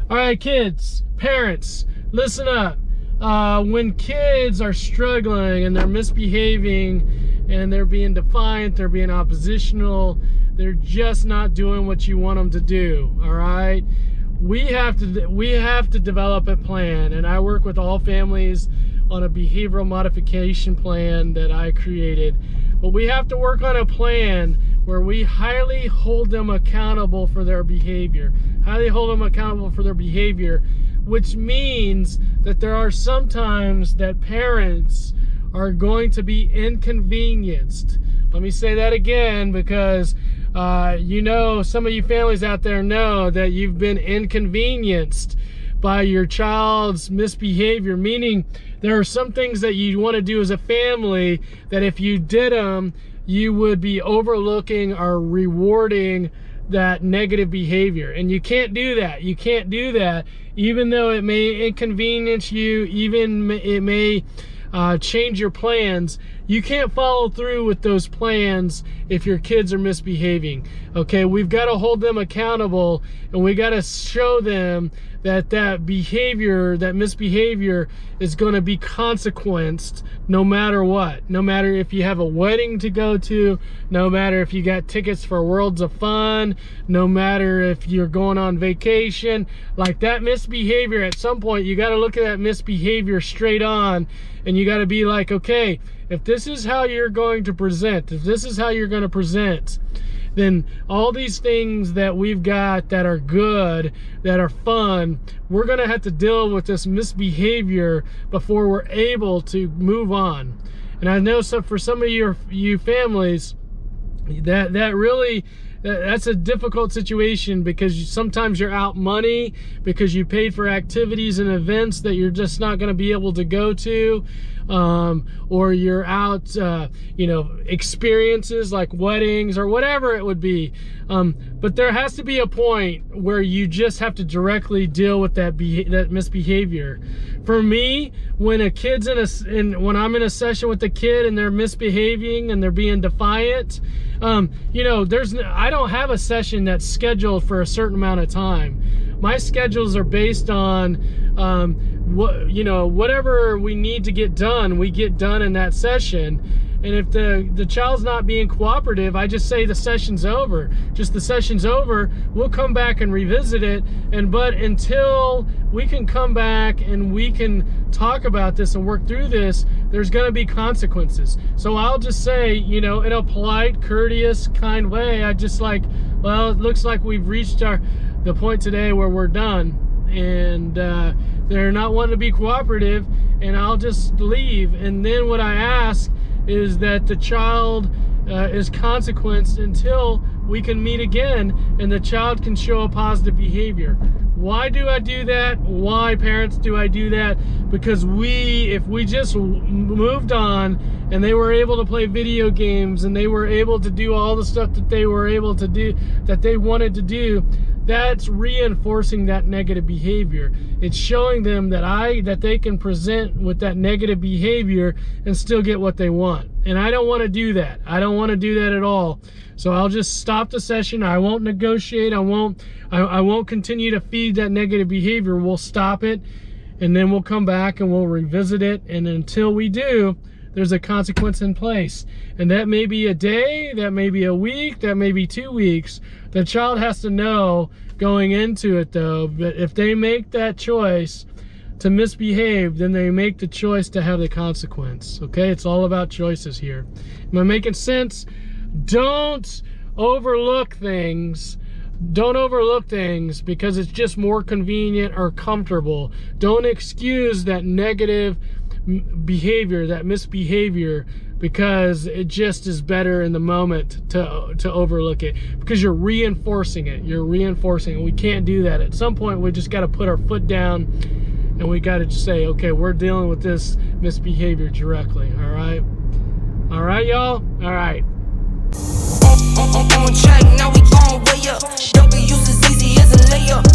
All right, kids, parents, listen up. When kids are struggling and they're misbehaving and they're being defiant, they're being oppositional, they're just not doing what you want them to do, all right? We have to develop a plan, and I work with all families on a behavioral modification plan that I created. But we have to work on a plan where we highly hold them accountable for their behavior. Highly hold them accountable for their behavior, which means that there are some times that parents are going to be inconvenienced. Let me say that again, because you know, some of you families out there know that you've been inconvenienced by your child's misbehavior, meaning there are some things that you want to do as a family that if you did them, you would be overlooking or rewarding that negative behavior. And you can't do that. You can't do that, even though it may inconvenience you, even it may change your plans. You can't follow through with those plans if your kids are misbehaving. Okay, we've got to hold them accountable, and we got to show them that that behavior, that misbehavior, is going to be consequenced no matter what. No matter if you have a wedding to go to, no matter if you got tickets for Worlds of Fun, no matter if you're going on vacation. Like, that misbehavior, at some point you got to look at that misbehavior straight on, and you got to be like, okay, if this is how you're going to present, if this is how you're going to present, then all these things that we've got that are good, that are fun, we're going to have to deal with this misbehavior before we're able to move on. And I know for some of you families, that's a difficult situation, because sometimes you're out money because you paid for activities and events that you're just not going to be able to go to, or you're out, experiences like weddings or whatever it would be. But there has to be a point where you just have to directly deal with that misbehavior. For me, when a kid's when I'm in a session with a kid and they're misbehaving and they're being defiant, I don't have a session that's scheduled for a certain amount of time. My schedules are based on whatever we need to get done, we get done in that session. And if the child's not being cooperative, I just say the session's over. Just the session's over. We'll come back and revisit it. But until we can come back and we can talk about this and work through this, there's going to be consequences. So I'll just say, in a polite, courteous, kind way, I just like, well, it looks like we've reached the point today where we're done. And they're not wanting to be cooperative, and I'll just leave. And then what I ask is that the child is consequenced until we can meet again and the child can show a positive behavior. Why do I do that? Why, parents, do I do that? Because if we just moved on and they were able to play video games and they were able to do all the stuff that they were able to do, that they wanted to do, that's reinforcing that negative behavior. It's showing them that they can present with that negative behavior and still get what they want. And I don't want to do that. I don't want to do that at all. So I'll just stop the session. I won't negotiate. I won't continue to feed that negative behavior. We'll stop it, and then we'll come back and we'll revisit it. And until we do, there's a consequence in place. And that may be a day, that may be a week, that may be 2 weeks. The child has to know going into it, though, that if they make that choice to misbehave, then they make the choice to have the consequence. Okay, it's all about choices here. Am I making sense? Don't overlook things. Don't overlook things because it's just more convenient or comfortable. Don't excuse that negative behavior, that misbehavior, because it just is better in the moment to overlook it, because you're reinforcing it. You're reinforcing it. We can't do that. At some point, we just got to put our foot down and we got to just say, okay, we're dealing with this misbehavior directly. All right? All right, y'all? All right. On track, now we on way up. Don't be used as easy as a layup.